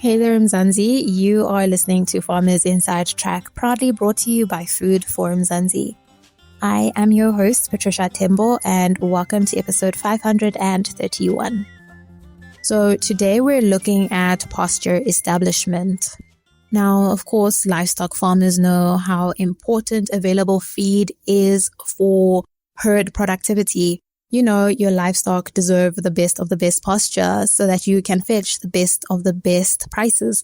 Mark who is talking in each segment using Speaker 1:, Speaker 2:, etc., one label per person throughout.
Speaker 1: Hey there, Mzansi. You are listening to Farmers Inside Track, proudly brought to you by Food for Mzansi. I am your host, Patricia Tembo, and welcome to episode 531. So today we're looking at pasture establishment. Now, of course, livestock farmers know how important available feed is for herd productivity. You know, your livestock deserve the best of the best pasture so that you can fetch the best of the best prices.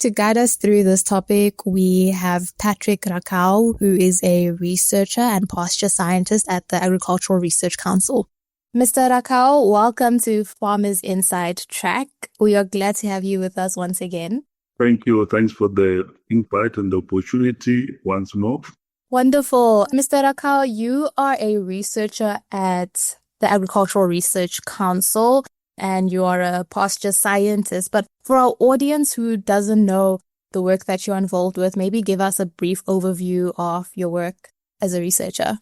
Speaker 1: To guide us through this topic, we have Patrick Rakau, who is a researcher and pasture scientist at the Agricultural Research Council. Mr. Rakau, welcome to Farmers Inside Track. We are glad to have you with us once again.
Speaker 2: Thank you. Thanks for the invite and the opportunity once more.
Speaker 1: Wonderful. Mr. Rakau, you are a researcher at the Agricultural Research Council, and you are a pasture scientist. But for our audience who doesn't know the work that you're involved with, maybe give us a brief overview of your work as a researcher.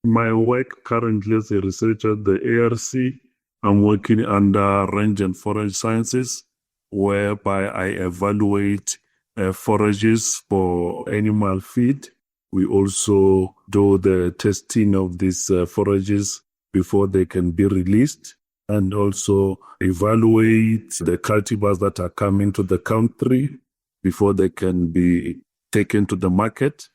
Speaker 2: My work currently as a researcher at the ARC, I'm working under range and forage sciences, whereby I evaluate forages for animal feed. We also do the testing of these forages before they can be released, and also evaluate the cultivars that are coming to the country before they can be taken to the market.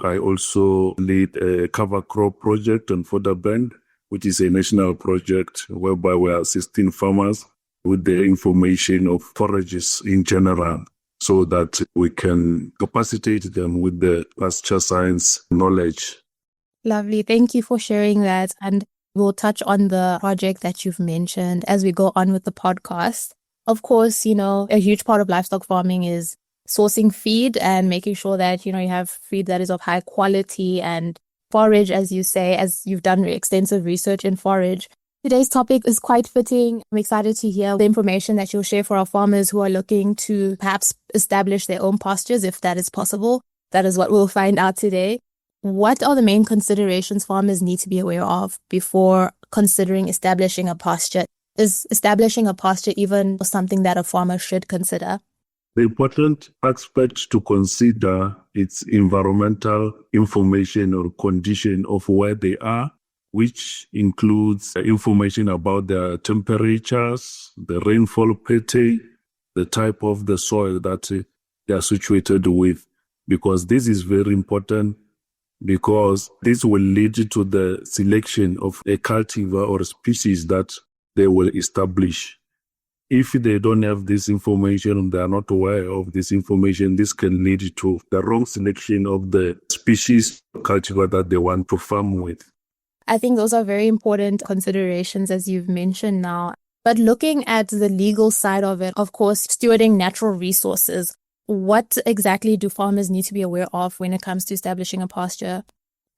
Speaker 2: I also lead a cover crop project on Fodder Bend, which is a national project whereby we are assisting farmers with the information of forages in general so that we can capacitate them with the pasture science knowledge.
Speaker 1: Lovely. Thank you for sharing that. And we'll touch on the project that you've mentioned as we go on with the podcast. Of course, you know, a huge part of livestock farming is sourcing feed and making sure that, you know, you have feed that is of high quality and forage, as you say, as you've done extensive research in forage. Today's topic is quite fitting. I'm excited to hear the information that you'll share for our farmers who are looking to perhaps establish their own pastures, if that is possible. That is what we'll find out today. What are the main considerations farmers need to be aware of before considering establishing a pasture? Is establishing a pasture even something that a farmer should consider?
Speaker 2: The important aspect to consider is environmental information or condition of where they are, which includes information about their temperatures, the rainfall pattern, the type of the soil that they are situated with, because this is very important, because this will lead to the selection of a cultivar or species that they will establish. If they don't have this information, they are not aware of this information, this can lead to the wrong selection of the species cultivar that they want to farm with.
Speaker 1: I think those are very important considerations, as you've mentioned now. But looking at the legal side of it, of course, stewarding natural resources, what exactly do farmers need to be aware of when it comes to establishing a pasture?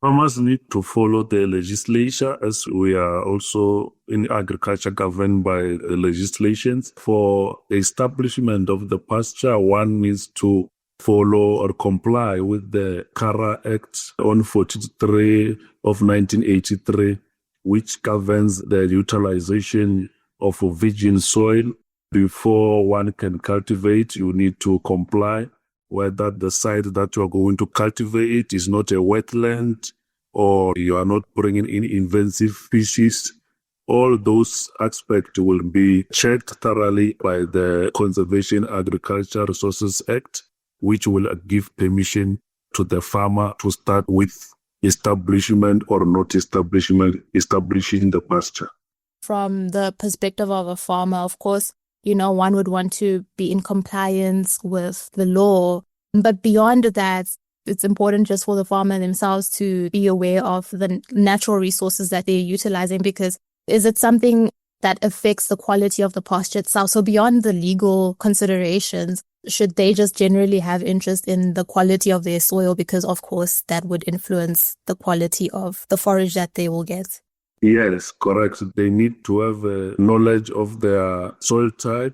Speaker 2: Farmers need to follow the legislation, as we are also in agriculture governed by legislations. For the establishment of the pasture, one needs to follow or comply with the CARA Act on 43 of 1983, which governs the utilization of virgin soil. Before one can cultivate, you need to comply whether the site that you are going to cultivate is not a wetland or you are not bringing in invasive species. All those aspects will be checked thoroughly by the Conservation Agriculture Resources Act, which will give permission to the farmer to start with establishment or not establishing the pasture.
Speaker 1: From the perspective of a farmer, of course, you know, one would want to be in compliance with the law. But beyond that, it's important just for the farmer themselves to be aware of the natural resources that they're utilizing, because is it something that affects the quality of the pasture itself? So beyond the legal considerations, should they just generally have interest in the quality of their soil? Because, of course, that would influence the quality of the forage that they will get.
Speaker 2: Yes, correct. They need to have a knowledge of their soil type,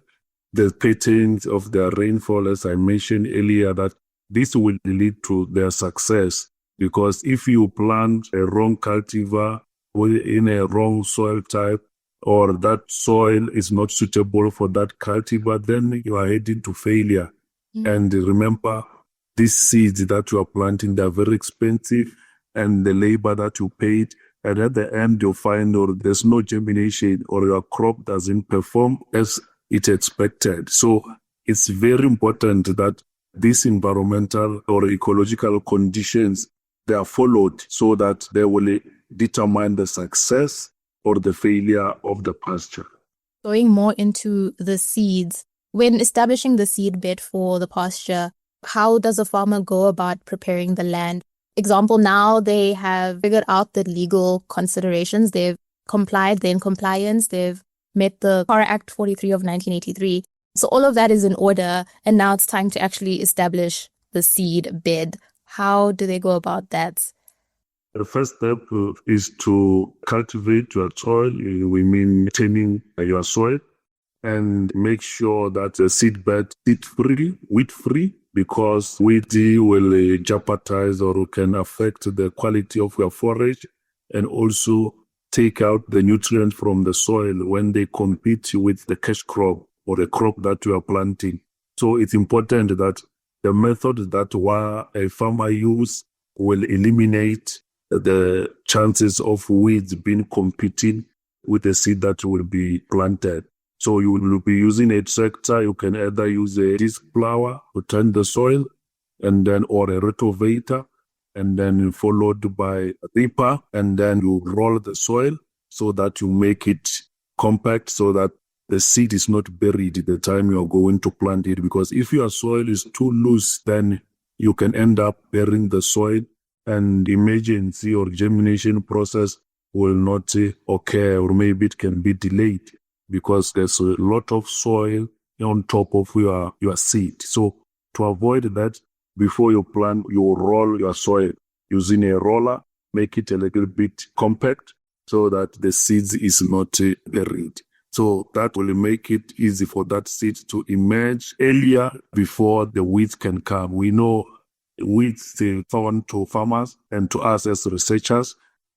Speaker 2: the patterns of their rainfall, as I mentioned earlier, that this will lead to their success. Because if you plant a wrong cultivar within a wrong soil type, or that soil is not suitable for that cultivar, then you are heading to failure. And remember, these seeds that you are planting, they're very expensive, and the labor that you paid, and at the end you'll find or there's no germination or your crop doesn't perform as it expected. So it's very important that these environmental or ecological conditions, they are followed so that they will determine the success or the failure of the pasture.
Speaker 1: Going more into the seeds, when establishing the seed bed for the pasture, how does a farmer go about preparing the land? Example, now they have figured out the legal considerations. They've complied, they're in compliance, they've met the Car Act 43 of 1983. So all of that is in order, and now it's time to actually establish the seed bed. How do they go about that?
Speaker 2: The first step is to cultivate your soil. We mean tending your soil, and make sure that the seedbed is weed-free, because weed will jeopardize or can affect the quality of your forage and also take out the nutrients from the soil when they compete with the cash crop or the crop that you are planting. So it's important that the method that a farmer use will eliminate the chances of weeds being competing with the seed that will be planted. So you will be using a tractor. You can either use a disc plower to turn the soil, and then or a rotavator, and then followed by a reaper, and then you roll the soil so that you make it compact so that the seed is not buried at the time you are going to plant it. Because if your soil is too loose, then you can end up burying the soil, and emergency or germination process will not occur, or maybe it can be delayed because there's a lot of soil on top of your seed. So to avoid that, before you plant, you roll your soil using a roller, make it a little bit compact so that the seeds is not buried. So that will make it easy for that seed to emerge earlier before the weeds can come. We know weeds are found to farmers and to us as researchers.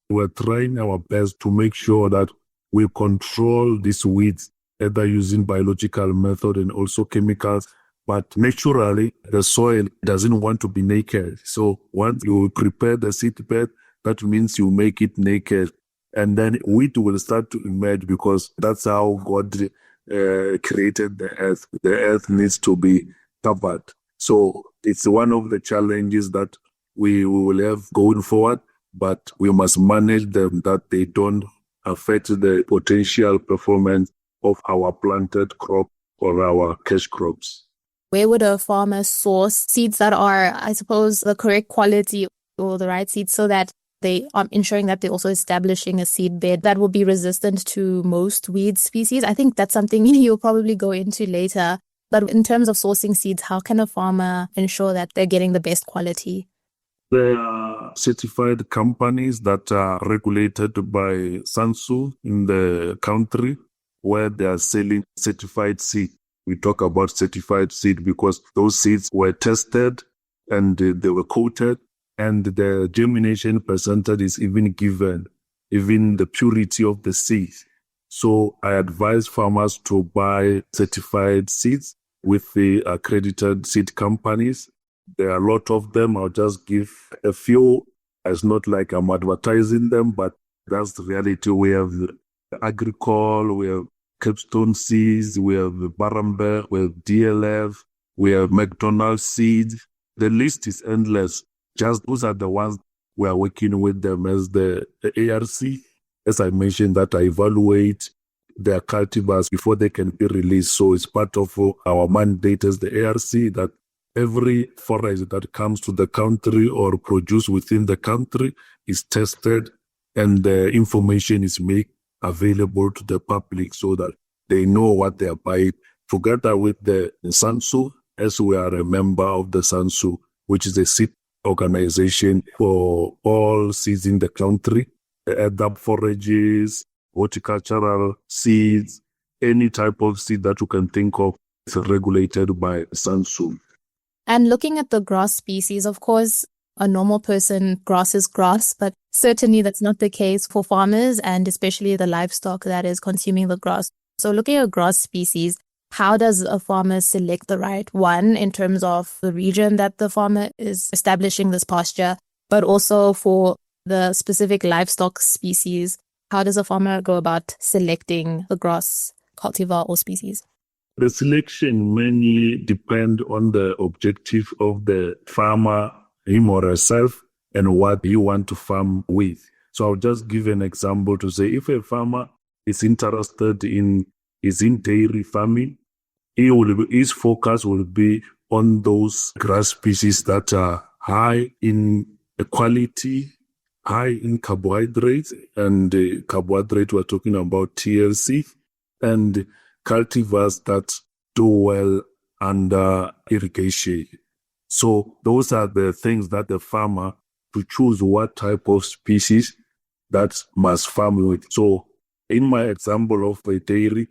Speaker 2: We're trying our best to make sure that we control these weeds, either using biological method and also chemicals. But naturally, the soil doesn't want to be naked. So once you prepare the seed bed, that means you make it naked. And then wheat will start to emerge, because that's how God created the earth. The earth needs to be covered. So it's one of the challenges that we will have going forward, but we must manage them that they don't affect the potential performance of our planted crop or our cash crops.
Speaker 1: Where would a farmer source seeds that are, I suppose, the correct quality or the right seeds, so that they are ensuring that they're also establishing a seed bed that will be resistant to most weed species? I think that's something you'll probably go into later. But in terms of sourcing seeds, how can a farmer ensure that they're getting the best quality?
Speaker 2: There are certified companies that are regulated by SANSU in the country, where they are selling certified seed. We talk about certified seed because those seeds were tested and they were coated, and the germination percentage is even given, even the purity of the seeds. So I advise farmers to buy certified seeds with the accredited seed companies. There are a lot of them. I'll just give a few. It's not like I'm advertising them, but that's the reality. We have Agricole, we have Capstone Seeds, we have Baramberg, we have DLF, we have McDonald's Seeds. The list is endless. Just those are the ones we are working with them as the ARC. As I mentioned, that I evaluate their cultivars before they can be released. So it's part of our mandate as the ARC that every forage that comes to the country or produced within the country is tested, and the information is made available to the public so that they know what they are buying. Together with the SANSU, as we are a member of the SANSU, which is a seed organization for all seeds in the country, adult forages, horticultural seeds, any type of seed that you can think of is regulated by SANSU.
Speaker 1: And looking at the grass species, of course, a normal person, grass is grass, but certainly that's not the case for farmers and especially the livestock that is consuming the grass. So looking at grass species, how does a farmer select the right one in terms of the region that the farmer is establishing this pasture, but also for the specific livestock species? How does a farmer go about selecting the grass cultivar or species?
Speaker 2: The selection mainly depend on the objective of the farmer, him or herself, and what he want to farm with. So I'll just give an example to say if a farmer is interested in dairy farming, his focus will be on those grass species that are high in quality, high in carbohydrates, and carbohydrate we're talking about TLC, and cultivars that do well under irrigation. So those are the things that the farmer to choose what type of species that must farm with. So in my example of a dairy,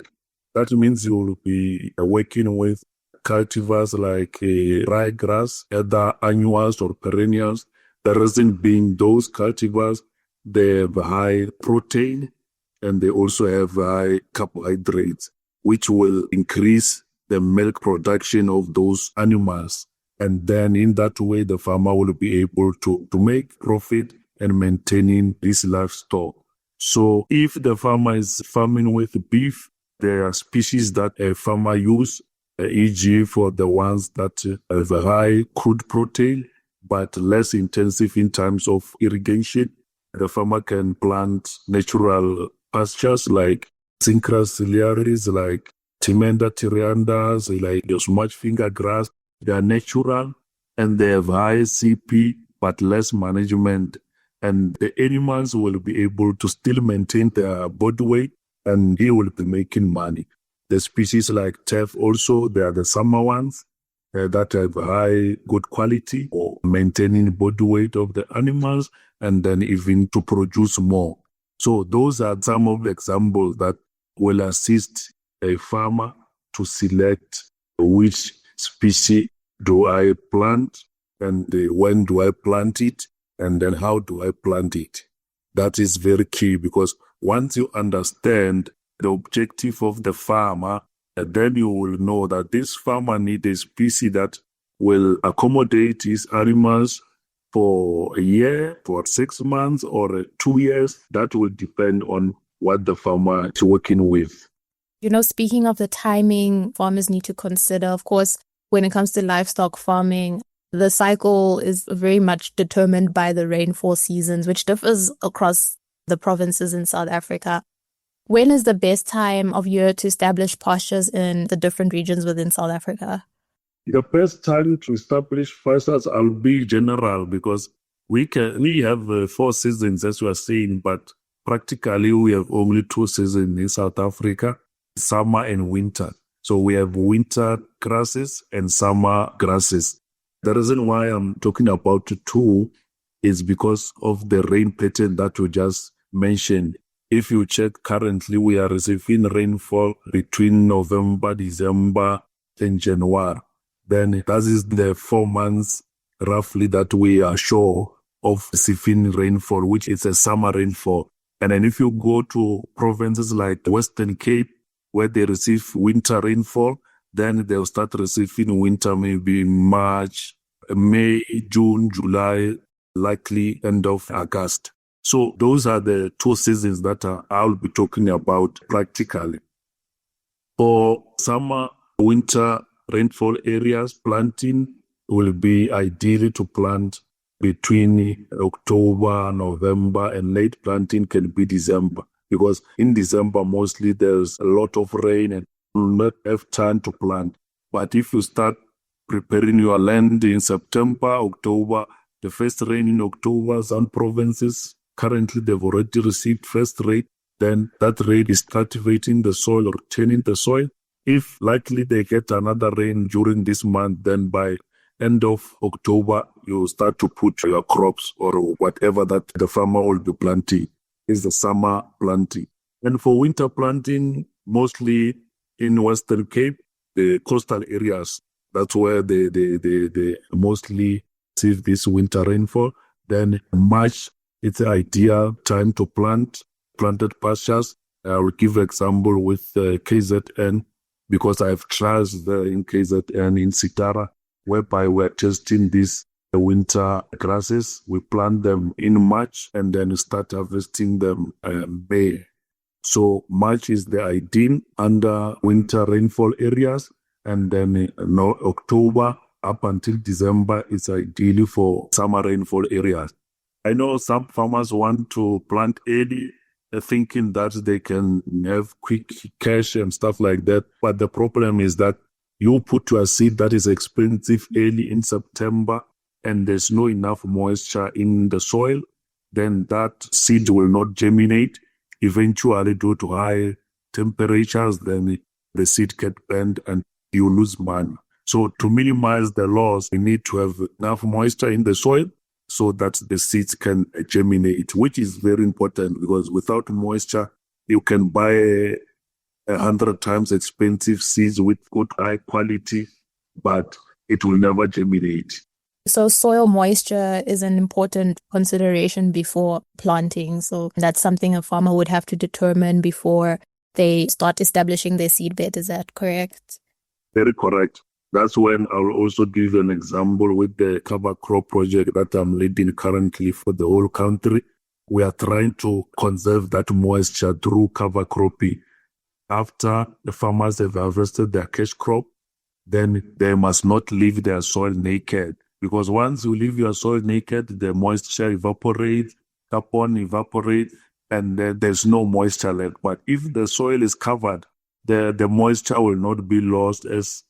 Speaker 2: that means you will be working with cultivars like ryegrass, either annuals or perennials. The reason being those cultivars, they have high protein and they also have high carbohydrates, which will increase the milk production of those animals. And then in that way, the farmer will be able to make profit and maintaining this livestock. So if the farmer is farming with beef, there are species that a farmer use, e.g. for the ones that have a high crude protein, but less intensive in terms of irrigation. The farmer can plant natural pastures like Synchras ciliaris, like Timenda tyriandas, like your smudge finger grass. They are natural and they have high CP, but less management. And the animals will be able to still maintain their body weight and he will be making money. The species like teff also, they are the summer ones that have high good quality for maintaining body weight of the animals and then even to produce more. So those are some of the examples that will assist a farmer to select which species do I plant and when do I plant it and then how do I plant it. That is very key because once you understand the objective of the farmer, then you will know that this farmer needs a species that will accommodate his animals for a year, for 6 months, or 2 years. That will depend on what the farmer is working with.
Speaker 1: Speaking of the timing farmers need to consider, of course, when it comes to livestock farming, the cycle is very much determined by the rainfall seasons, which differs across the provinces in South Africa. When is the best time of year to establish pastures in the different regions within South Africa?
Speaker 2: The best time to establish pastures will be general because we have 4 seasons as we are saying, but practically we have only 2 seasons in South Africa, summer and winter. So we have winter grasses and summer grasses. The reason why I'm talking about 2 is because of the rain pattern that you just mentioned. If you check currently, we are receiving rainfall between November, December, and January. Then that is the 4 months roughly that we are sure of receiving rainfall, which is a summer rainfall. And then if you go to provinces like the Western Cape, where they receive winter rainfall, then they'll start receiving winter maybe March, May, June, July, likely end of August. So those are the 2 seasons that I'll be talking about practically. For summer, winter rainfall areas, planting will be ideally to plant between October, November, and late planting can be December. Because in December, mostly there's a lot of rain and you will not have time to plant. But if you start preparing your land in September, October, the first rain in October, some provinces, currently they've already received first rain, then that rain is cultivating the soil or turning the soil. If likely they get another rain during this month, then by end of October, you start to put your crops or whatever that the farmer will be planting. Is the summer planting. And for winter planting, mostly in Western Cape, the coastal areas, that's where they mostly receive this winter rainfall. Then March, it's the ideal time to plant planted pastures. I will give example with KZN because I have trials there in KZN in Sitara, whereby we're testing these winter grasses. We plant them in March and then start harvesting them May. So March is the ideal under winter rainfall areas, and then October up until December is ideally for summer rainfall areas. I know some farmers want to plant early, thinking that they can have quick cash and stuff like that. But the problem is that you put your seed that is expensive early in September and there's no enough moisture in the soil, then that seed will not germinate. Eventually, due to high temperatures, then the seed get burned and you lose money. So to minimize the loss, we need to have enough moisture in the soil so that the seeds can germinate, which is very important because without moisture, you can buy 100 times expensive seeds with good high quality, but it will never germinate.
Speaker 1: So soil moisture is an important consideration before planting. So that's something a farmer would have to determine before they start establishing their seed bed. Is that correct?
Speaker 2: Very correct. That's when I'll also give an example with the cover crop project that I'm leading currently for the whole country. We are trying to conserve that moisture through cover cropping. After the farmers have harvested their cash crop, then they must not leave their soil naked. Because once you leave your soil naked, the moisture evaporates, carbon evaporates, and there's no moisture left. But if the soil is covered, the moisture will not be lost as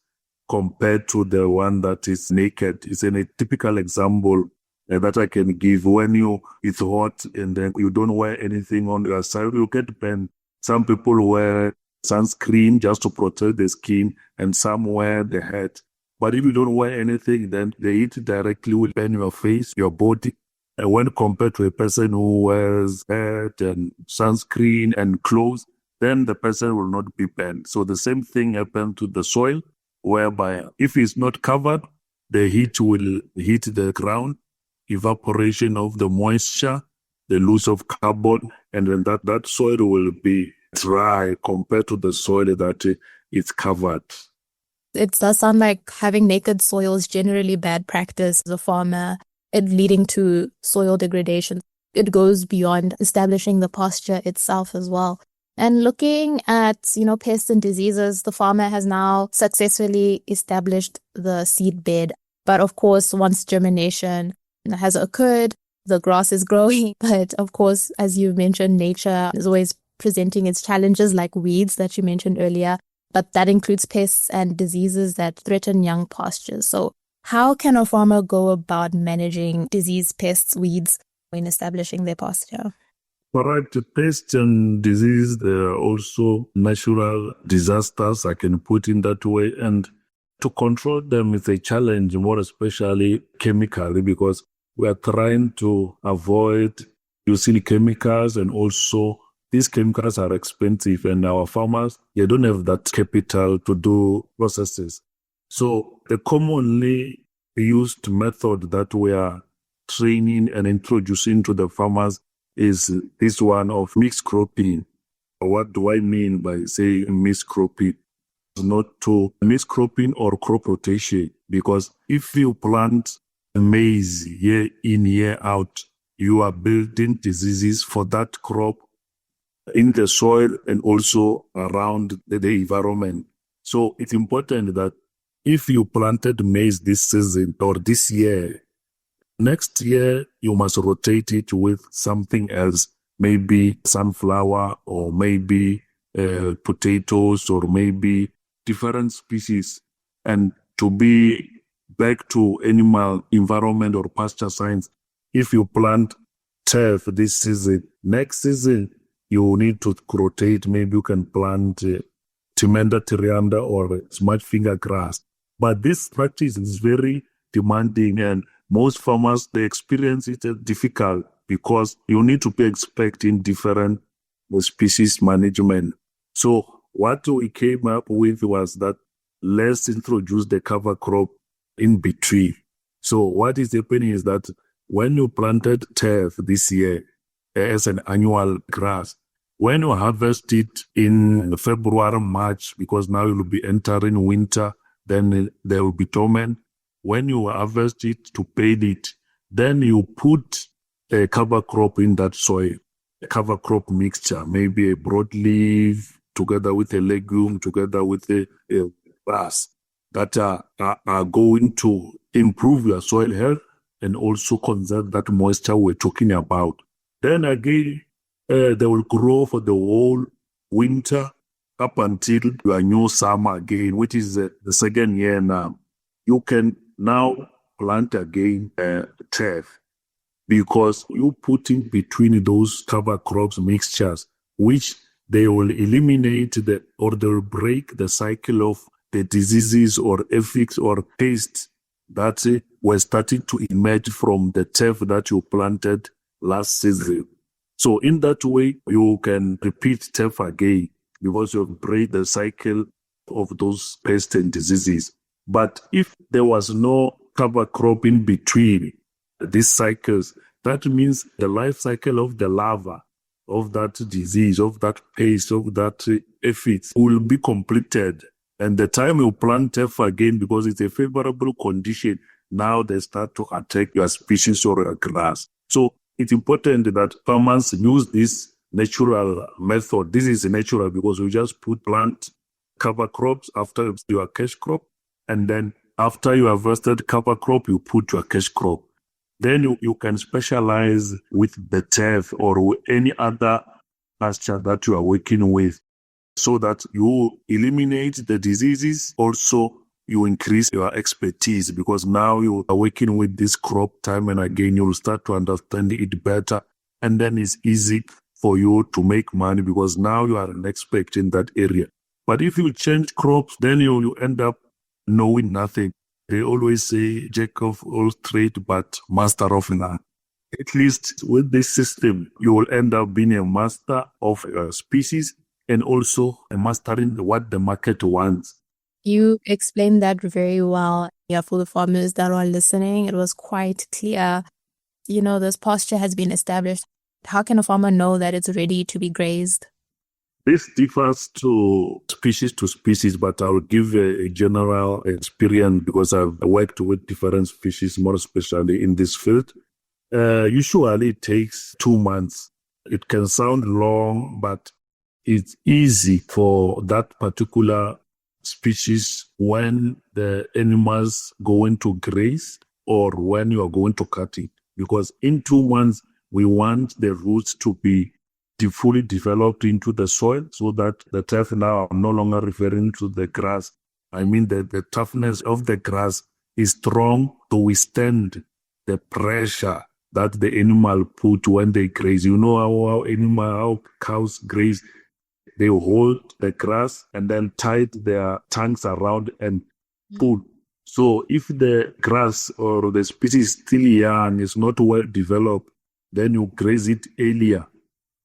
Speaker 2: compared to the one that is naked. It's a typical example that I can give. When it's hot and then you don't wear anything on your side, you get burned. Some people wear sunscreen just to protect the skin, and some wear the hat. But if you don't wear anything, then the heat directly will burn your face, your body. And when compared to a person who wears hat and sunscreen and clothes, then the person will not be burned. So the same thing happens to the soil, whereby if it's not covered, the heat will hit the ground, evaporation of the moisture, the loss of carbon, and then that soil will be dry compared to the soil that is covered.
Speaker 1: It does sound like having naked soil is generally bad practice as a farmer, it leading to soil degradation. It goes beyond establishing the pasture itself as well. And looking at, pests and diseases, the farmer has now successfully established the seed bed. But of course, once germination has occurred, the grass is growing. But of course, as you mentioned, nature is always presenting its challenges like weeds that you mentioned earlier. But that includes pests and diseases that threaten young pastures. So how can a farmer go about managing disease, pests, weeds when establishing their pasture?
Speaker 2: Correct. Pests and disease, there are also natural disasters, I can put in that way. And to control them is a challenge, more especially chemically, because we are trying to avoid using chemicals, and also these chemicals are expensive, and our farmers, they don't have that capital to do processes. So the commonly used method that we are training and introducing to the farmers is this one of mixed cropping. What do I mean by saying mixed cropping? Not to mixed cropping or crop rotation, because if you plant maize year in, year out, you are building diseases for that crop in the soil and also around the environment. So it's important that if you planted maize this season or this year, next year you must rotate it with something else, maybe sunflower or maybe potatoes or maybe different species. And to be back to animal environment or pasture science, if you plant turf this season, next season you need to rotate. Maybe you can plant Timenda Tyrianda or smudge finger grass. But this practice is very demanding, and most farmers, they experience it as difficult because you need to be expecting different species management. So what we came up with was that let's introduce the cover crop in between. So what is happening is that when you planted turf this year as an annual grass, when you harvest it in February, March, because now you will be entering winter, then there will be torment. When you harvest it to pale it, then you put a cover crop in that soil, a cover crop mixture, maybe a broadleaf together with a legume, together with a grass that are going to improve your soil health and also conserve that moisture we're talking about. Then again, they will grow for the whole winter up until your new summer again, which is the second year now. You can now plant again turf because you put in between those cover crops mixtures, which they will eliminate they will break the cycle of the diseases or aphids or pests that were starting to emerge from the turf that you planted last season. So in that way, you can repeat turf again because you break the cycle of those pests and diseases. But if there was no cover crop in between these cycles, that means the life cycle of the larva, of that disease, of that pest, of that aphid will be completed. And the time you plant turf again, because it's a favorable condition, now they start to attack your species or your grass. So it's important that farmers use this natural method. This is natural because we just plant cover crops after your cash crop. And then after you harvested cover crop, you put your cash crop. Then you can specialize with the turf or with any other pasture that you are working with so that you eliminate the diseases. Also, you increase your expertise because now you are working with this crop time and again, you will start to understand it better. And then it's easy for you to make money because now you are an expert in that area. But if you change crops, then you end up knowing nothing. They always say, jack of all trades, but master of none. At least with this system, you will end up being a master of a species and also mastering what the market wants.
Speaker 1: You explained that very well. Yeah, for the farmers that are listening, it was quite clear. This pasture has been established. How can a farmer know that it's ready to be grazed?
Speaker 2: This differs to species, but I'll give a general experience because I've worked with different species, more especially in this field. Usually it takes 2 months. It can sound long, but it's easy for that particular species when the animals going to graze or when you are going to cut it. Because in 2 months, we want the roots to be fully developed into the soil so that the turf, now I'm no longer referring to the grass. I mean the toughness of the grass is strong to withstand the pressure that the animal put when they graze. You know how cows graze. They hold the grass and then tie their tongues around and pull. So if the grass or the species is still young, is not well developed, then you graze it earlier.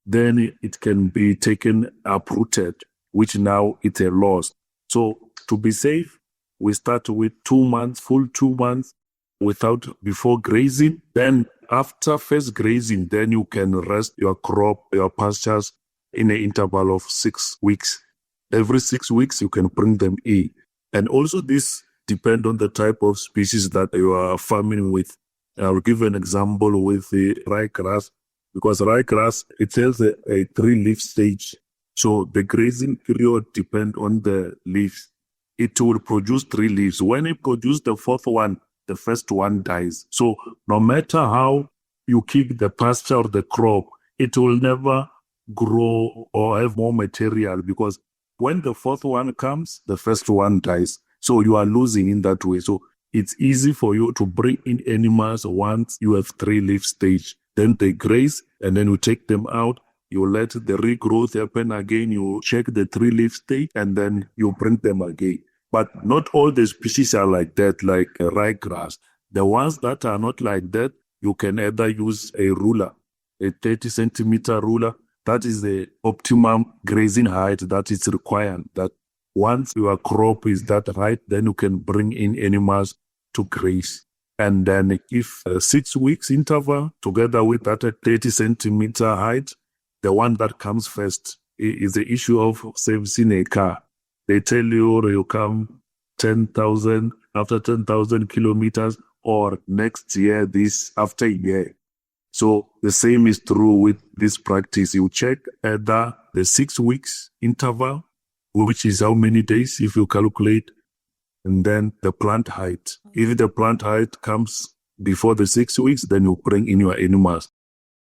Speaker 2: Then it can be taken uprooted, which now it's a loss. So to be safe, we start with 2 months, full 2 months before grazing. Then after first grazing, then you can rest your crop, your pastures in an interval of 6 weeks. Every 6 weeks, you can bring them in. And also this depends on the type of species that you are farming with. I'll give an example with the ryegrass. Because ryegrass, it has a 3-leaf stage. So the grazing period depends on the leaves. It will produce 3 leaves. When it produces the 4th one, the first one dies. So no matter how you keep the pasture or the crop, it will never grow or have more material because when the 4th one comes, the first one dies. So you are losing in that way. So it's easy for you to bring in animals once you have 3-leaf stage. Then they graze, and then you take them out. You let the regrowth happen again. You check the 3-leaf stage, and then you bring them again. But not all the species are like that, like ryegrass. The ones that are not like that, you can either use a ruler, a 30-centimeter ruler. That is the optimum grazing height that is required. That once your crop is that height, then you can bring in animals to graze. And then if 6 weeks interval together with that 30 centimeter height, the one that comes first is the issue of servicing a car. They tell you come 10,000 after 10,000 kilometers, or next year this after a year. So the same is true with this practice. You check either the 6 weeks interval, which is how many days if you calculate, and then the plant height. If the plant height comes before the 6 weeks, then you bring in your animals.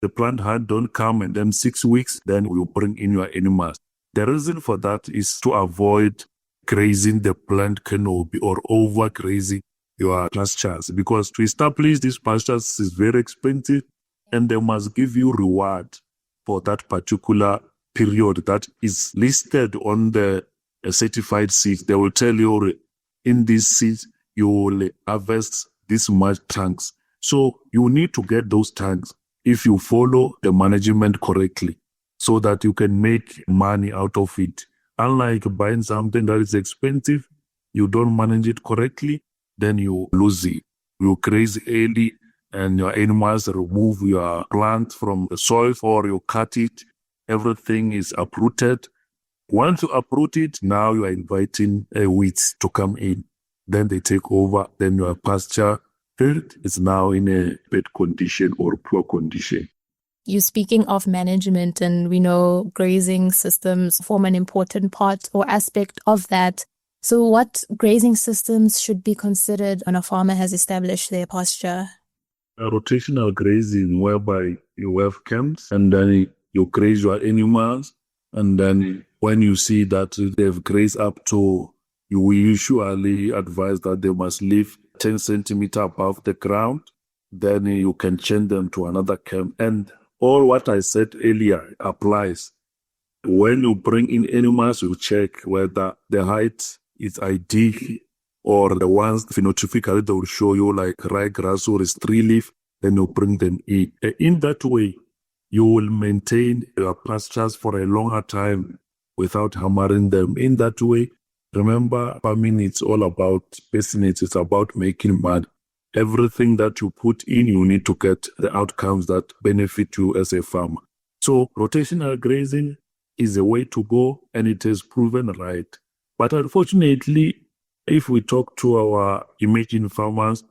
Speaker 2: The plant height don't come and then 6 weeks, then you bring in your animals. The reason for that is to avoid grazing the plant canopy or overgrazing your pastures, because to establish these pastures is very expensive and they must give you reward for that particular period that is listed on the certified seeds. They will tell you in these seeds you will harvest this much tanks. So you need to get those tanks if you follow the management correctly so that you can make money out of it. Unlike buying something that is expensive, you don't manage it correctly, then you lose it. You graze early and your animals remove your plant from the soil, or you cut it, everything is uprooted. Once you uproot it, now you are inviting weeds to come in. Then they take over, then your pasture field is now in a bad condition or poor condition.
Speaker 1: You're speaking of management, and we know grazing systems form an important part or aspect of that. So what grazing systems should be considered when a farmer has established their pasture?
Speaker 2: A rotational grazing, whereby you have camps and then you graze your animals, and then when you see that they've grazed up to, you usually advise that they must live 10 centimeters above the ground, then you can change them to another camp. And all what I said earlier applies. When you bring in animals, you check whether the height is ideal, or the ones phenotypically they will show you like ryegrass or tree leaf, then you bring them in. In that way, you will maintain your pastures for a longer time without hammering them. In that way, remember, farming it's all about business. It's about making money. Everything that you put in, you need to get the outcomes that benefit you as a farmer. So rotational grazing is a way to go, and it has proven right. But unfortunately, if we talk to our emerging farmers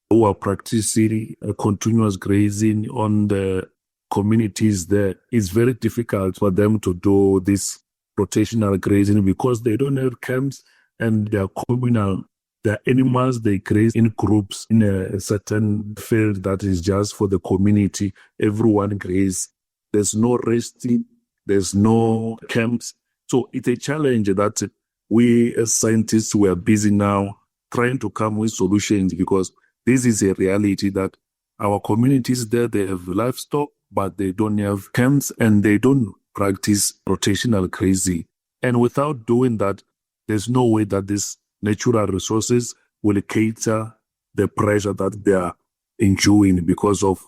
Speaker 2: who are practicing continuous grazing on the communities there, it's very difficult for them to do this rotational grazing because they don't have camps and they are communal. The animals, they graze in groups in a certain field that is just for the community. Everyone grazes. There's no resting. There's no camps. So it's a challenge that we as scientists, we are busy now trying to come with solutions, because this is a reality that our communities there, they have livestock, but they don't have camps and they don't practice rotational grazing. And without doing that, there's no way that these natural resources will cater the pressure that they are enjoying because of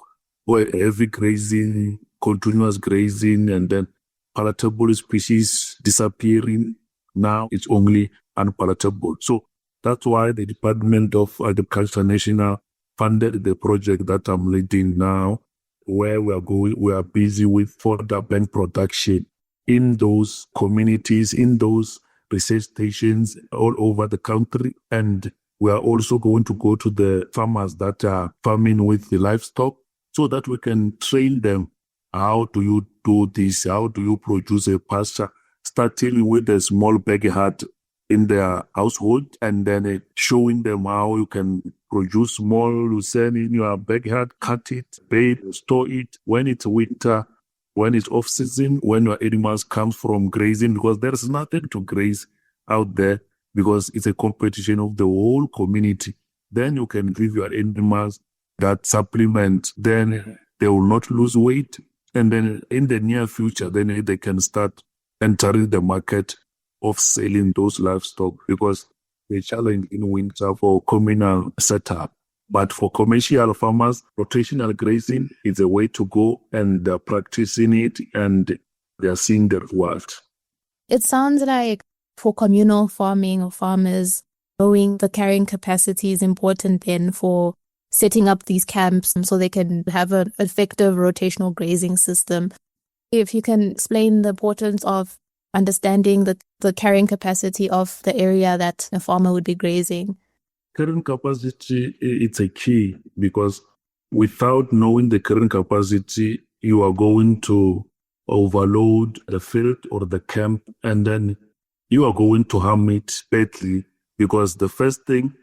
Speaker 2: heavy grazing, continuous grazing, and then palatable species disappearing. Now it's only unpalatable. So that's why the Department of Agriculture National funded the project that I'm leading now, where we are busy with further bank production in those communities, in those research stations all over the country. And we are also going to go to the farmers that are farming with the livestock so that we can train them. How do you do this? How do you produce a pasture? Starting with a small backyard in their household, and then showing them how you can produce small lucerne in your backyard, cut it, bake, store it when it's winter, when it's off season, when your animals come from grazing, because there's nothing to graze out there because it's a competition of the whole community. Then you can give your animals that supplement, then they will not lose weight. And then in the near future, then they can start entering the market of selling those livestock, because the challenge in winter for communal setup. But for commercial farmers, rotational grazing is a way to go, and they're practicing it and they're seeing the reward.
Speaker 1: It sounds like for communal farming or farmers, knowing the carrying capacity is important then for setting up these camps so they can have an effective rotational grazing system. If you can explain the importance of understanding the carrying capacity of the area that a farmer would be grazing.
Speaker 2: Carrying capacity, it's a key, because without knowing the carrying capacity, you are going to overload the field or the camp, and then you are going to harm it badly, because the first thing,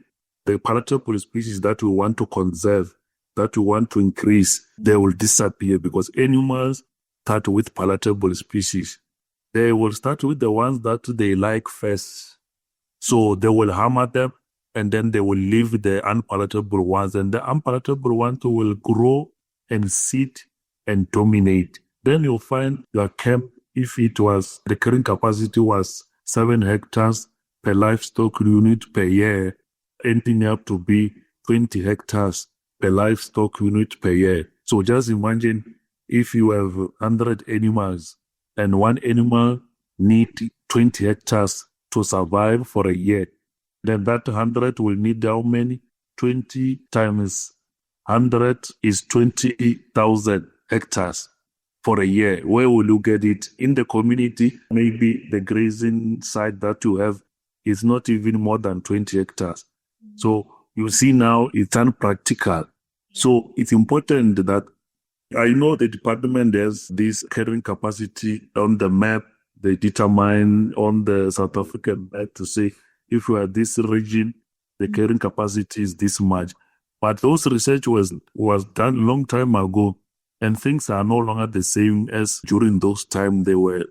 Speaker 2: the palatable species that we want to conserve, that we want to increase, they will disappear, because animals start with palatable species. They will start with the ones that they like first. So they will hammer them, and then they will leave the unpalatable ones, and the unpalatable ones will grow and sit and dominate. Then you'll find your camp, if the carrying capacity was 7 hectares per livestock unit per year, ending up to be 20 hectares per livestock unit per year. So just imagine if you have 100 animals and one animal needs 20 hectares to survive for a year, then that 100 will need how many? 20 times 100 is 20,000 hectares for a year. Where will you get it? In the community, maybe the grazing site that you have is not even more than 20 hectares. So you see now it's unpractical. So it's important that I know the department has this carrying capacity on the map. They determine on the South African map to say, if you are this region, the carrying capacity is this much. But those research was done a long time ago, and things are no longer the same as during those times they were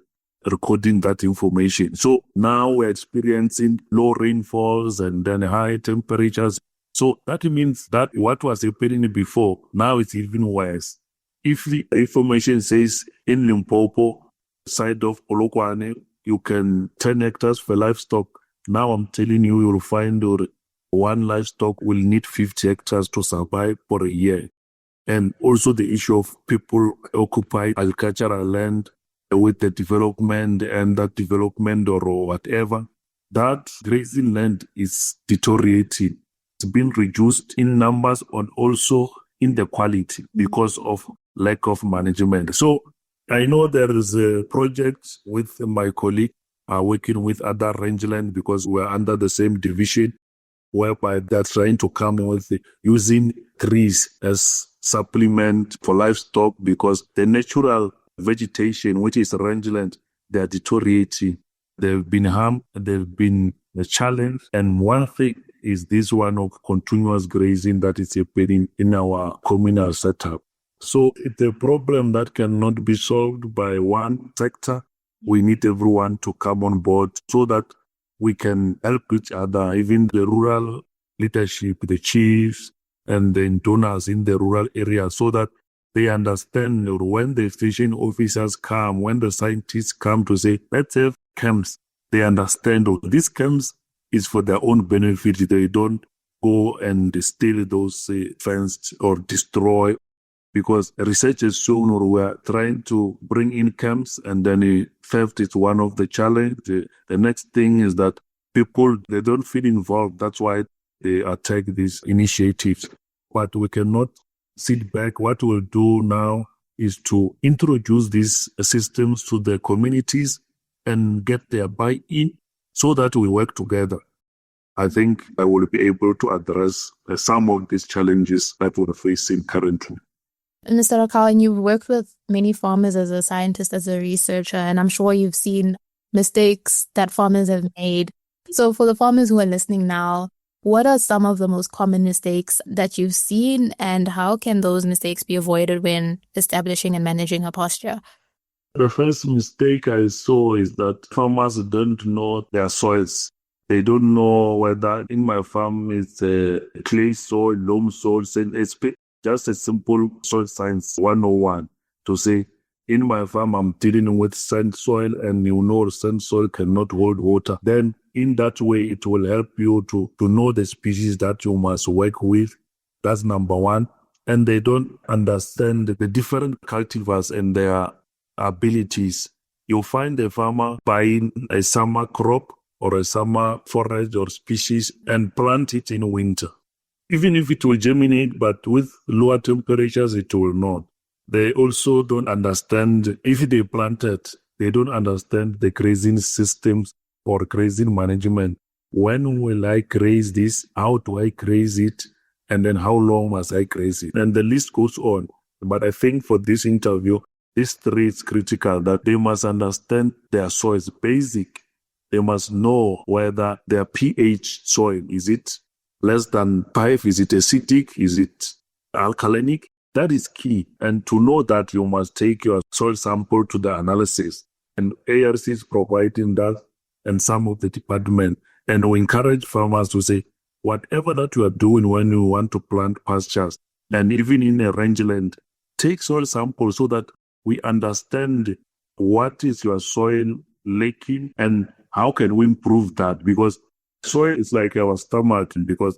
Speaker 2: recording that information. So now we're experiencing low rainfalls and then high temperatures. So that means that what was happening before, now it's even worse. If the information says in Limpopo, side of Polokwane, you can 10 hectares for livestock. Now I'm telling you, you'll find one livestock will need 50 hectares to survive for a year. And also the issue of people occupy agricultural land with the development and that development or whatever. That grazing land is deteriorating. It's been reduced in numbers and also in the quality because of lack of management. So I know there is a project with my colleague working with other rangeland, because we're under the same division, whereby they're trying to come with using trees as supplement for livestock, because the natural vegetation, which is rangeland, they're deteriorating. They've been harmed, they've been a challenge. And one thing is this one of continuous grazing that is happening in our communal setup. So it's a problem that cannot be solved by one sector. We need everyone to come on board so that we can help each other, even the rural leadership, the chiefs, and the donors in the rural area, so that they understand when the station officers come, when the scientists come to say, let's have camps, they understand these camps is for their own benefit. They don't go and steal those fenced or destroy, because research has shown we're trying to bring in camps, and then theft is one of the challenges. The next thing is that people, they don't feel involved. That's why they attack these initiatives. But we cannot sit back. What we'll do now is to introduce these systems to the communities and get their buy-in so that we work together. I think I will be able to address some of these challenges that we're facing currently.
Speaker 1: Mr. Rakau, and you've worked with many farmers as a scientist, as a researcher, and I'm sure you've seen mistakes that farmers have made. So for the farmers who are listening now, what are some of the most common mistakes that you've seen, and how can those mistakes be avoided when establishing and managing a pasture?
Speaker 2: The first mistake I saw is that farmers don't know their soils. They don't know whether in my farm it's a clay soil, loam soil, it's just a simple soil science 101 to say, in my farm, I'm dealing with sand soil, and sand soil cannot hold water. Then in that way, it will help you to know the species that you must work with. That's number one. And they don't understand the different cultivars and their abilities. You'll find a farmer buying a summer crop or a summer forage or species and plant it in winter. even if it will germinate, but with lower temperatures, it will not. They also don't understand, if they planted, they don't understand the grazing systems or grazing management. When will I graze this? How do I graze it? And then how long must I graze it? And the list goes on. But I think for this interview, this three is critical, that they must understand their soils basic. They must know whether their pH soil, is it less than 5? Is it acidic? Is it alkalinic? That is key. And to know that, you must take your soil sample to the analysis. And ARC is providing that, and some of the department. And we encourage farmers to say, whatever that you are doing when you want to plant pastures, and even in a rangeland, take soil samples so that we understand what is your soil lacking and how can we improve that. Because soil is like our stomach, because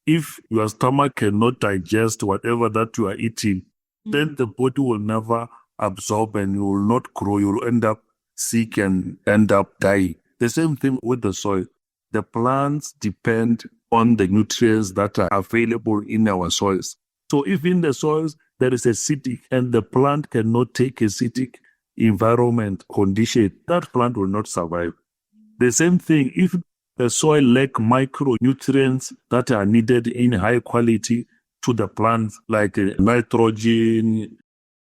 Speaker 2: if your stomach cannot digest whatever that you are eating, then the body will never absorb and you will not grow. You will end up sick and end up dying. The same thing with the soil. The plants depend on the nutrients that are available in our soils. So if in the soils there is acidic and the plant cannot take acidic environment condition, that plant will not survive. The same thing, if the soil lack micronutrients that are needed in high quality to the plants, like nitrogen,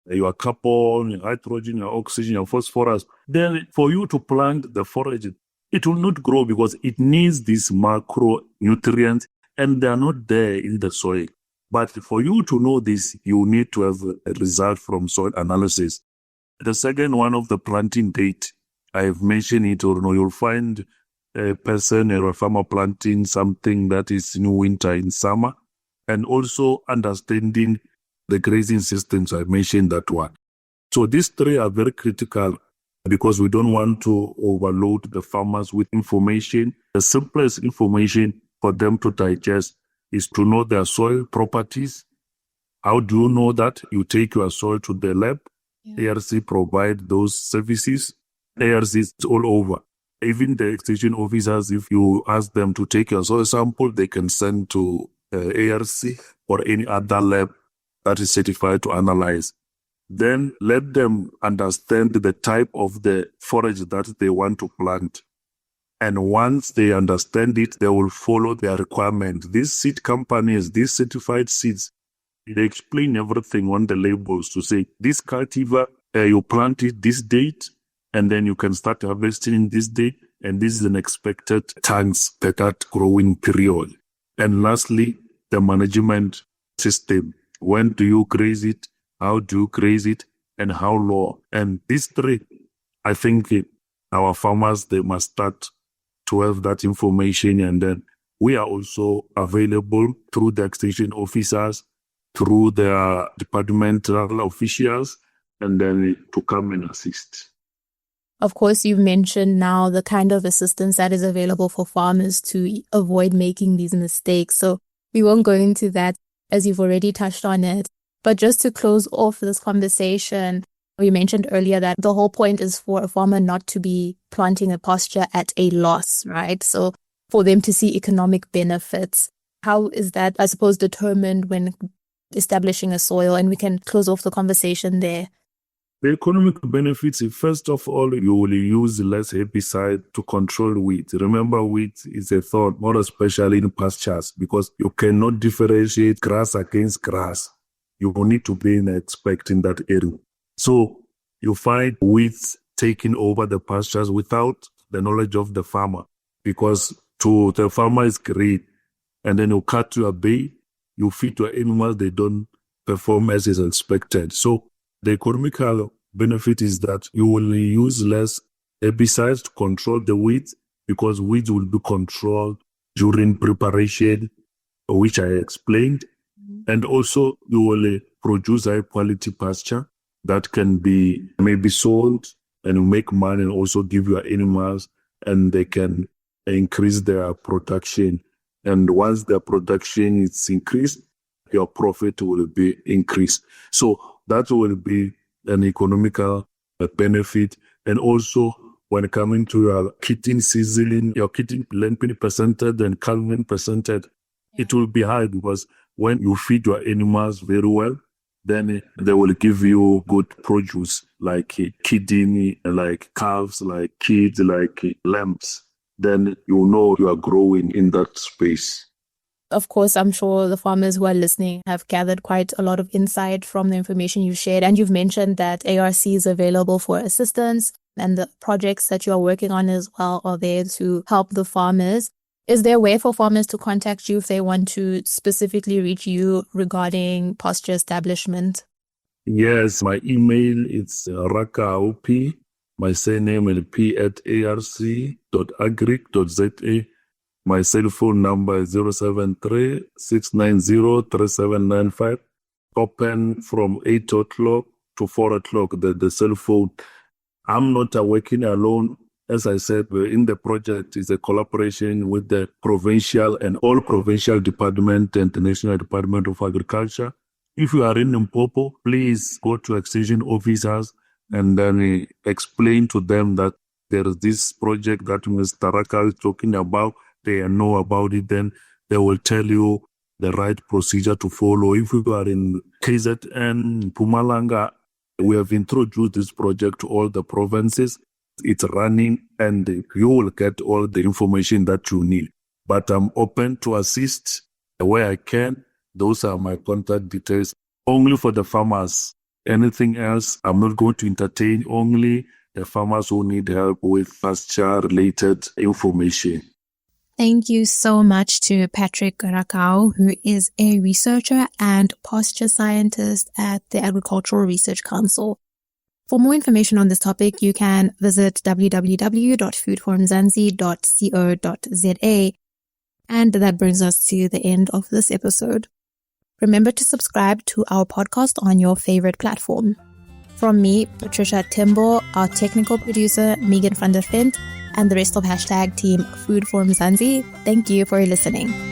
Speaker 2: your carbon, your hydrogen, your oxygen, your phosphorus, then for you to plant the forage, it will not grow because it needs these macronutrients and they are not there in the soil. But for you to know this, you need to have a result from soil analysis. The second one of the planting date, I have mentioned it, or no, you'll find a person or a farmer planting something that is in winter, in summer, and also understanding the grazing systems. I mentioned that one. So these three are very critical because we don't want to overload the farmers with information. The simplest information for them to digest is to know their soil properties. How do you know that? You take your soil to the lab. ARC provide those services. ARC is all over. Even the extension officers, if you ask them to take your soil sample, they can send to ARC or any other lab that is certified to analyze. Then let them understand the type of the forage that they want to plant. And once they understand it, they will follow their requirement. These seed companies, these certified seeds, they explain everything on the labels to say, this cultivar, you plant it this date, and then you can start harvesting in this date, and this is an expected tons per that growing period. And lastly, the management system. When do you graze it? How do you graze it? And how long? And these three, I think our farmers, they must start to have that information. And then we are also available through the extension officers, through their departmental officials, and then to come and assist.
Speaker 1: Of course, you've mentioned now the kind of assistance that is available for farmers to avoid making these mistakes. So we won't go into that as you've already touched on it. But just to close off this conversation, we mentioned earlier that the whole point is for a farmer not to be planting a pasture at a loss, right? So for them to see economic benefits. How is that, I suppose, determined when establishing a soil? And we can close off the conversation there.
Speaker 2: The economic benefits, first of all, you will use less herbicide to control weeds. Remember, weeds is a thorn, more especially in pastures, because you cannot differentiate grass against grass. You will need to be expecting that area. So you find weeds taking over the pastures without the knowledge of the farmer, because to the farmer is great. And then you cut your bay, you feed your animals, they don't perform as is expected. So the economical benefit is that you will use less herbicides to control the weeds, because weeds will be controlled during preparation, which I explained. And also you will produce high quality pasture that can be maybe sold and make money, and also give your animals, and they can increase their production. And once their production is increased, your profit will be increased. So that will be an economical benefit. And also when coming to your kitting season, your kitting lengthening percentage and calving percentage, It will be high because when you feed your animals very well, then they will give you good produce like kidney, like calves, like kids, like lambs. Then you know you are growing in that space.
Speaker 1: Of course, I'm sure the farmers who are listening have gathered quite a lot of insight from the information you've shared. And you've mentioned that ARC is available for assistance, and the projects that you are working on as well are there to help the farmers. Is there a way for farmers to contact you if they want to specifically reach you regarding pasture establishment?
Speaker 2: Yes, my email is rakaup, my surname is p@arc.agric.za. My cell phone number is 073-690-3795. Open from 8 o'clock to 4 o'clock, the cell phone. I'm not working alone. As I said, in the project is a collaboration with the provincial and all provincial department and the National Department of Agriculture. If you are in Limpopo, please go to extension officers and then explain to them that there is this project that Mr. Rakau is talking about. They know about it, then they will tell you the right procedure to follow. If you are in KZN, Mpumalanga, we have introduced this project to all the provinces. It's running and you will get all the information that you need. But I'm open to assist where I can. Those are my contact details. Only for the farmers. Anything else, I'm not going to entertain. Only the farmers who need help with pasture-related information.
Speaker 1: Thank you so much to Patrick Rakau, who is a researcher and pasture scientist at the Agricultural Research Council. For more information on this topic, you can visit www.foodformzansi.co.za. And that brings us to the end of this episode. Remember to subscribe to our podcast on your favorite platform. From me, Patricia Timbo, our technical producer, Megan van der Vent, and the rest of #team Food for Mzansi, thank you for listening.